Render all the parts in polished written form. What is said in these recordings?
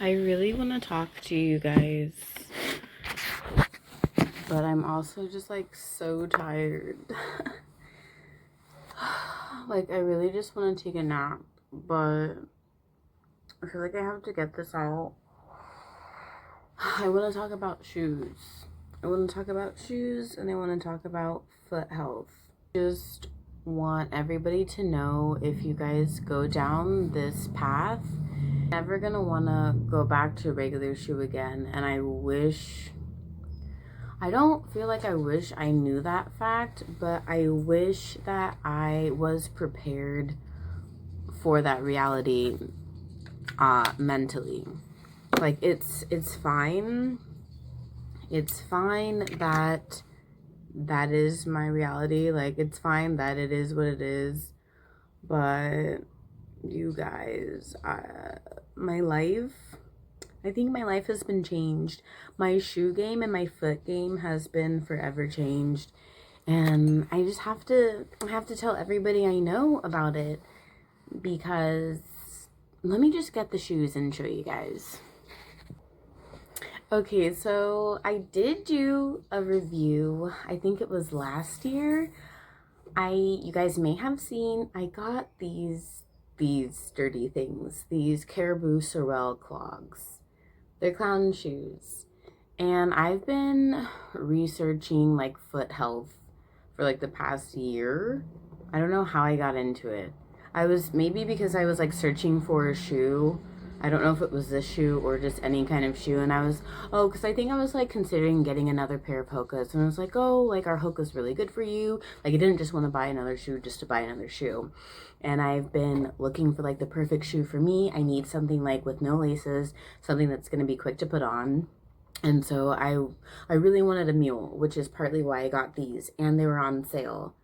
I really want to talk to you guys, but I'm also just like so tired. Like, I really just want to take a nap, but I feel like I have to get this out. I want to talk about shoes. I want to talk about shoes and I want to talk about foot health. Just want everybody to know, if you guys go down this path, you're never gonna want to go back to a regular shoe again. And I don't feel like I wish I knew that fact, but I wish that I was prepared for that reality mentally. Like, it's fine. It's fine that that is my reality. Like, it's fine that it is what it is. But you guys, I think my life has been changed. My shoe game and my foot game has been forever changed. And I have to tell everybody I know about it, because let me just get the shoes and show you guys. Okay, so I did do a review. I think it was last year. You guys may have seen, I got these sturdy things, these Caribou Sorel clogs. They're clown shoes. And I've been researching like foot health for like the past year. I don't know how I got into it. Maybe because I was like searching for a shoe. I don't know if it was this shoe or just any kind of shoe. And because I think I was like considering getting another pair of Hoka's. And I was like, oh, like, are Hoka's really good for you? Like, I didn't just want to buy another shoe just to buy another shoe. And I've been looking for like the perfect shoe for me. I need something like with no laces, something that's going to be quick to put on. And so I really wanted a mule, which is partly why I got these, and they were on sale.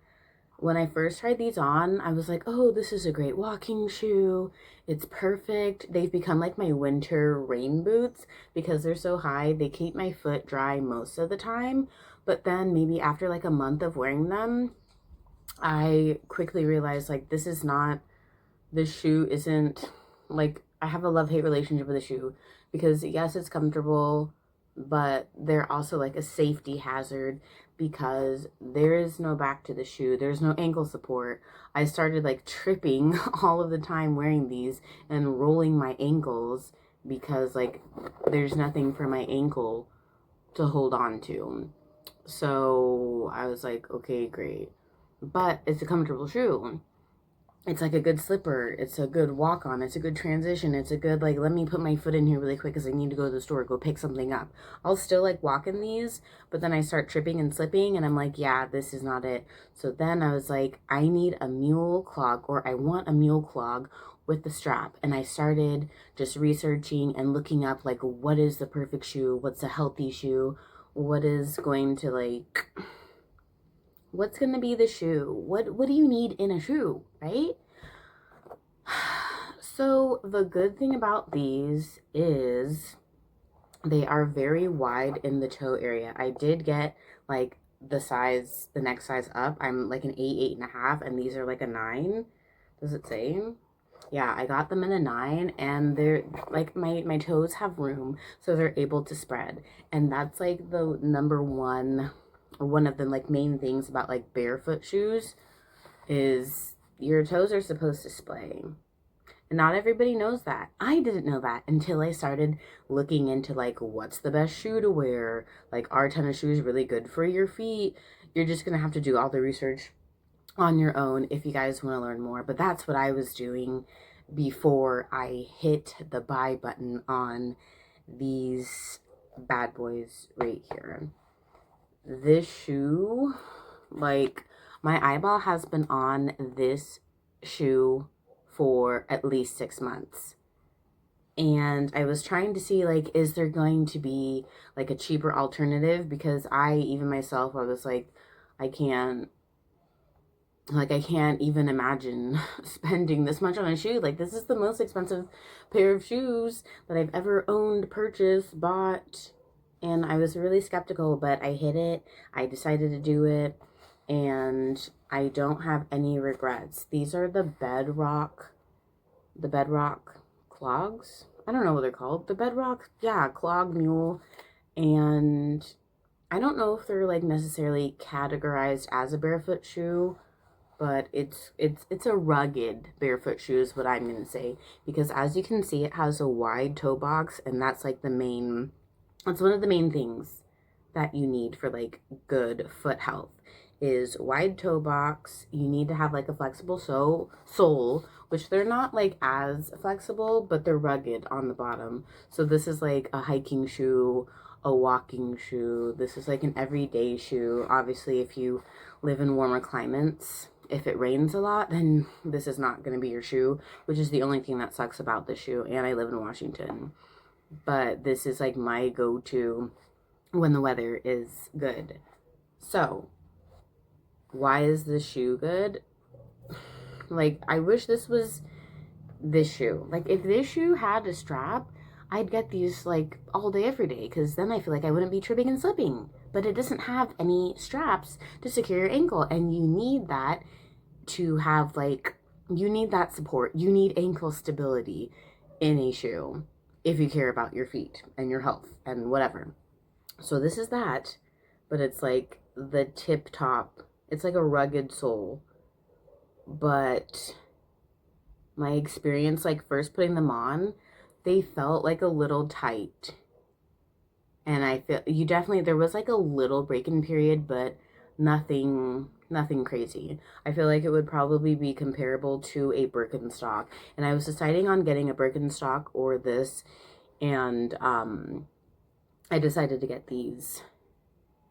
When I first tried these on, I was like, oh, this is a great walking shoe. It's perfect. They've become like my winter rain boots because they're so high. They keep my foot dry most of the time. But then maybe after like a month of wearing them, I quickly realized like this shoe isn't like, I have a love-hate relationship with the shoe, because yes, it's comfortable, but they're also like a safety hazard because there is no back to the shoe. There's no ankle support. I started like tripping all of the time wearing these and rolling my ankles because like there's nothing for my ankle to hold on to. So I was like, okay, great. But it's a comfortable shoe. It's like a good slipper. It's a good walk on. It's a good transition. It's a good, like, let me put my foot in here really quick because I need to go to the store, go pick something up. I'll still like walk in these, but then I start tripping and slipping and I'm like, yeah, this is not it. So then I was like, I need a mule clog, or I want a mule clog with the strap. And I started just researching and looking up like, what is the perfect shoe? What's a healthy shoe? What is going to like, what's going to be the shoe? What do you need in a shoe, right? So the good thing about these is they are very wide in the toe area. I did get like the next size up. I'm like an 8.5, and these are like a 9. Does it say? Yeah, I got them in a 9, and they're like, my toes have room, so they're able to spread. And that's like the number one, or one of the like main things about like barefoot shoes, is your toes are supposed to splay. And not everybody knows that. I didn't know that until I started looking into like, what's the best shoe to wear? Like, are tennis shoes really good for your feet? You're just gonna have to do all the research on your own if you guys want to learn more. But that's what I was doing before I hit the buy button on these bad boys right here. This shoe, like, my eyeball has been on this shoe for at least 6 months. And I was trying to see, like, is there going to be like a cheaper alternative? Because I was like, I can't even imagine spending this much on a shoe. Like, this is the most expensive pair of shoes that I've ever owned, purchased, bought. And I was really skeptical, but I hit it. I decided to do it, and I don't have any regrets. These are the Bedrock clogs. I don't know what they're called. The Bedrock, yeah, clog mule. And I don't know if they're like necessarily categorized as a barefoot shoe, but it's a rugged barefoot shoe is what I'm gonna say, because as you can see, it has a wide toe box, and that's like that's one of the main things that you need for like good foot health is wide toe box. You need to have like a flexible sole, which they're not like as flexible, but they're rugged on the bottom. So this is like a hiking shoe, a walking shoe. This is like an everyday shoe. Obviously, if you live in warmer climates, if it rains a lot, then this is not going to be your shoe, which is the only thing that sucks about this shoe. And I live in Washington, but this is like my go-to when the weather is good. So why is this shoe good? Like, I wish this was this shoe. Like, if this shoe had a strap, I'd get these like all day, every day, because then I feel like I wouldn't be tripping and slipping. But it doesn't have any straps to secure your ankle, and you need that to have like, you need that support. You need ankle stability in a shoe if you care about your feet and your health and whatever. So this is that, but it's like the tip top. It's like a rugged sole, but my experience, like first putting them on, they felt like a little tight. And I feel there was like a little break-in period, but nothing crazy. I feel like it would probably be comparable to a Birkenstock. And I was deciding on getting a Birkenstock or this, and I decided to get these.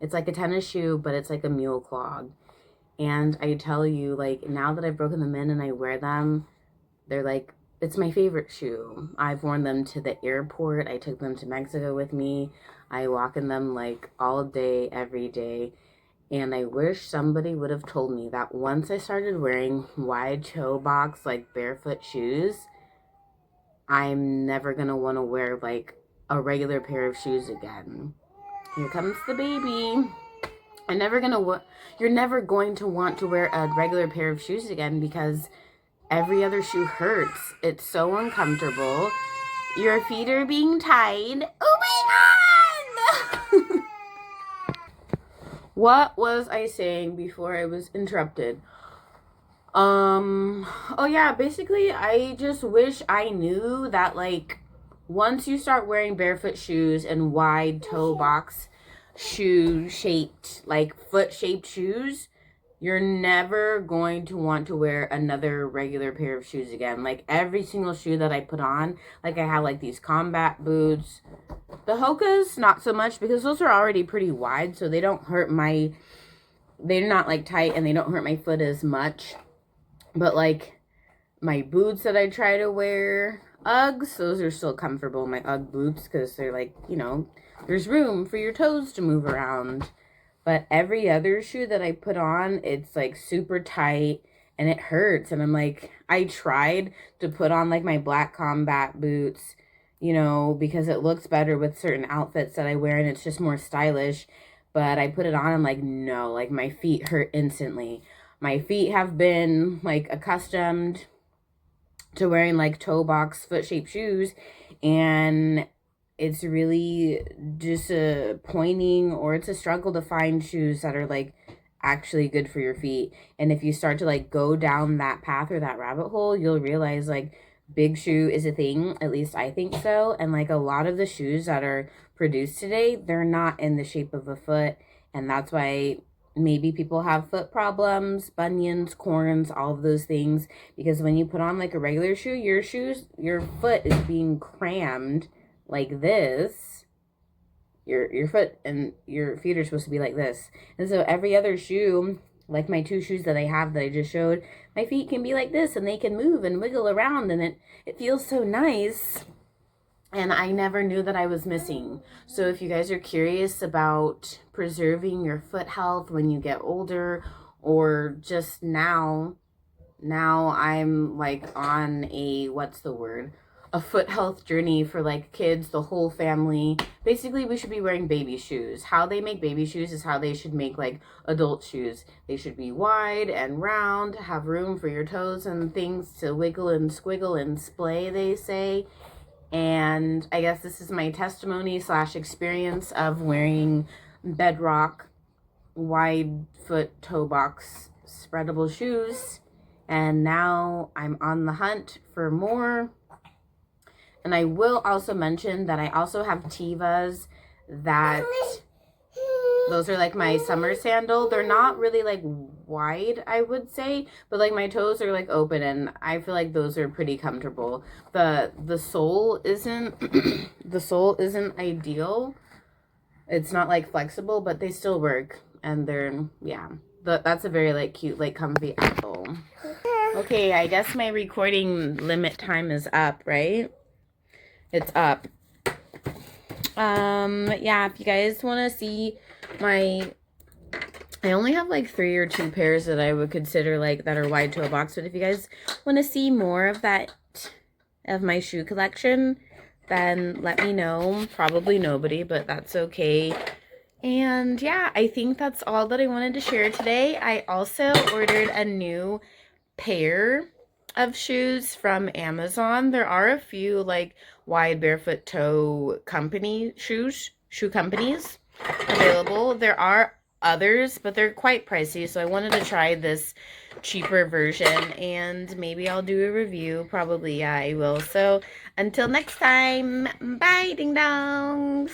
It's like a tennis shoe, but it's like a mule clog. And I tell you, like, now that I've broken them in and I wear them, they're like, it's my favorite shoe. I've worn them to the airport. I took them to Mexico with me. I walk in them like all day, every day. And I wish somebody would have told me that once I started wearing wide toe box, like barefoot shoes, I'm never going to want to wear like a regular pair of shoes again. Here comes the baby. You're never going to want to wear a regular pair of shoes again, because every other shoe hurts. It's so uncomfortable. Your feet are being tied. Oh my god! What was I saying before I was interrupted? Oh yeah, basically I just wish I knew that like once you start wearing barefoot shoes and wide toe box shoe shaped, like foot shaped shoes, you're never going to want to wear another regular pair of shoes again. Like every single shoe that I put on, like I have like these combat boots. The Hoka's not so much, because those are already pretty wide, so they don't hurt they're not like tight and they don't hurt my foot as much. But like my boots that I try to wear, Uggs, those are still comfortable, my Ugg boots, because they're like, there's room for your toes to move around. But every other shoe that I put on, it's like super tight and it hurts. And I'm like, I tried to put on like my black combat boots, because it looks better with certain outfits that I wear and it's just more stylish. But I put it on, I'm like, no, like my feet hurt instantly. My feet have been like accustomed to wearing like toe box foot shaped shoes, and it's really disappointing, or it's a struggle to find shoes that are like actually good for your feet. And if you start to like go down that path or that rabbit hole, you'll realize like big shoe is a thing. At least I think so. And like a lot of the shoes that are produced today, they're not in the shape of a foot. And that's why maybe people have foot problems, bunions, corns, all of those things. Because when you put on like a regular shoe, your foot is being crammed like this. Your foot and your feet are supposed to be like this. And so every other shoe, like my two shoes that I have that I just showed, my feet can be like this and they can move and wiggle around, and it feels so nice. And I never knew that I was missing. So if you guys are curious about preserving your foot health when you get older, or just now I'm like on a foot health journey for like kids, the whole family. Basically, we should be wearing baby shoes. How they make baby shoes is how they should make like adult shoes. They should be wide and round, have room for your toes and things to wiggle and squiggle and splay, they say. And I guess this is my testimony slash experience of wearing Bedrock wide foot toe box spreadable shoes. And now I'm on the hunt for more. And I will also mention that I also have Tevas that those are like my summer sandal. They're not really like wide, I would say, but like my toes are like open and I feel like those are pretty comfortable. The sole isn't the sole isn't ideal. It's not like flexible, but they still work and they're yeah. That's a very like cute like comfy apple. Okay, I guess my recording limit time is up, right? It's up. Yeah, if you guys want to see my, I only have like 3 or 2 pairs that I would consider like that are wide toe box, but if you guys want to see more of that, of my shoe collection, then let me know. Probably nobody, but that's okay. And yeah, I think that's all that I wanted to share today. I also ordered a new pair of shoes from Amazon. There are a few like wide barefoot toe shoe companies available. There are others, but they're quite pricey, so I wanted to try this cheaper version and maybe I'll do a review. Probably, yeah, I will. So until next time, bye ding dongs.